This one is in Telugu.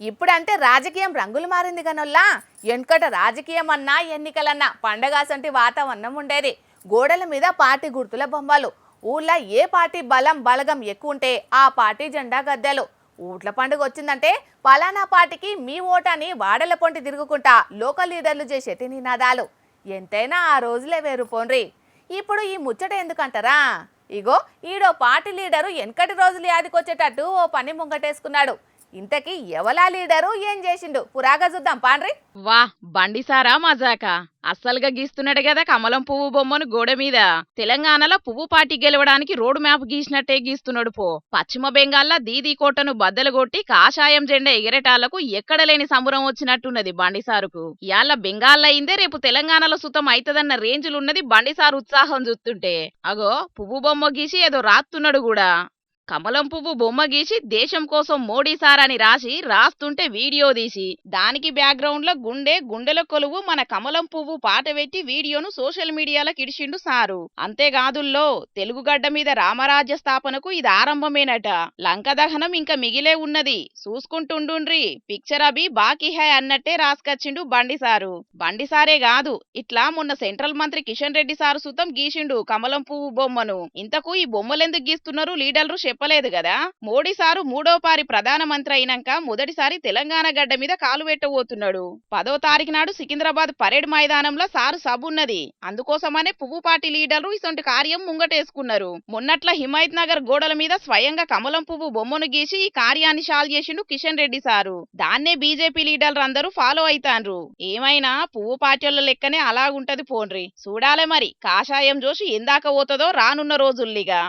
ఇప్పుడంటే రాజకీయం రంగులు మారింది కనొల్లా. వెనకట రాజకీయం అన్నా ఎన్నికలన్నా పండగాసంటి వాతావరణం ఉండేది. గోడల మీద పార్టీ గుర్తుల బొమ్మలు, ఊళ్ళో ఏ పార్టీ బలం బలగం ఎక్కువ ఉంటే ఆ పార్టీ జెండా గద్దెలు. ఊట్ల పండుగ వచ్చిందంటే పలానా పార్టీకి మీ ఓటని వాడల పొంటి తిరుగుకుంటా లోకల్ లీడర్లు చేసేటి నినాదాలు. ఎంతైనా ఆ రోజులే వేరు పోన్రి. ఇప్పుడు ఈ ముచ్చట ఎందుకంటారా? ఇగో ఈడో పార్టీ లీడరు వెనకటి రోజులు యాదికొచ్చేటట్టు ఓ పని ముంగటేసుకున్నాడు. ఇంతకీ ఎవలా లీడరు ఏం చేసిండు పురాగా చూద్దాం పాండ్రి. వా బండిసారా మజాక అస్సలుగా గీస్తున్నాడు కదా కమలం పువ్వు బొమ్మను గోడ మీద. తెలంగాణలో పువ్వు పార్టీ గెలవడానికి రోడ్ మ్యాప్ గీసినట్టే గీస్తున్నాడు పో. పశ్చిమ బెంగాల్లో దీదీ కోటను బద్దలు కొట్టి కాషాయం జెండా ఎగరేటాళ్లకు ఎక్కడ లేని సంబరం వచ్చినట్టున్నది బండిసారుకు. ఇయాల బెంగాల్లో అయిందే రేపు తెలంగాణలో సుతం అయితదన్న రేంజులున్నది బండిసారు ఉత్సాహం చూస్తుంటే. అగో పువ్వు బొమ్మ గీసి ఏదో రాస్తున్నాడు కూడా. కమలం పువ్వు బొమ్మ గీసి దేశం కోసం మోడీ సార్ అని రాస్తుంటే వీడియో తీసి దానికి బ్యాక్గ్రౌండ్ లో గుండెల కొలువు మన కమలం పువ్వు పాట పెట్టి వీడియోను సోషల్ మీడియాలో కిడిచిండు సారు. అంతేకాదుల్లో తెలుగు గడ్డ మీద రామరాజ్య స్థాపనకు ఇది ఆరంభమేనట. లంక దహనం ఇంకా మిగిలే ఉన్నది, చూసుకుంటుండ్రి, పిక్చర్ అభి బాకీ హై అన్నట్టే రాసుకొచ్చిండు బండిసారు. బండిసారే కాదు, ఇట్లా మొన్న సెంట్రల్ మంత్రి కిషన్ రెడ్డి సారు సుతం గీసిండు కమలం పువ్వు బొమ్మను. ఇంతకు ఈ బొమ్మలెందుకు గీస్తున్నారు లీడర్లు చెప్పలేదు కదా. మోడీ సారు మూడోపారి ప్రధానమంత్రి అయినాక మొదటిసారి తెలంగాణ గడ్డ మీద కాలు పెట్టబోతున్నాడు. 10వ తారీఖు నాడు సికింద్రాబాద్ పరేడ్ మైదానంలో సారు సభ ఉన్నది. అందుకోసమనే పువ్వు పార్టీ లీడర్లు ఇసొంటి కార్యం ముంగటేసుకున్నారు. మొన్నట్ల హిమాయత్ నగర్ గోడల మీద స్వయంగా కమలం పువ్వు బొమ్మను గీసి ఈ కార్యాన్ని షాల్ చేసిండు కిషన్ రెడ్డి సారు. దాన్నే బీజేపీ లీడర్లు అందరూ ఫాలో అయితాండ్రు. ఏమైనా పువ్వు పార్టీల లెక్కనే అలాగుంటది పోన్రి. చూడాలే మరి కాషాయం జోషి ఎందాక పోతుందో రానున్న రోజుల్లిగా.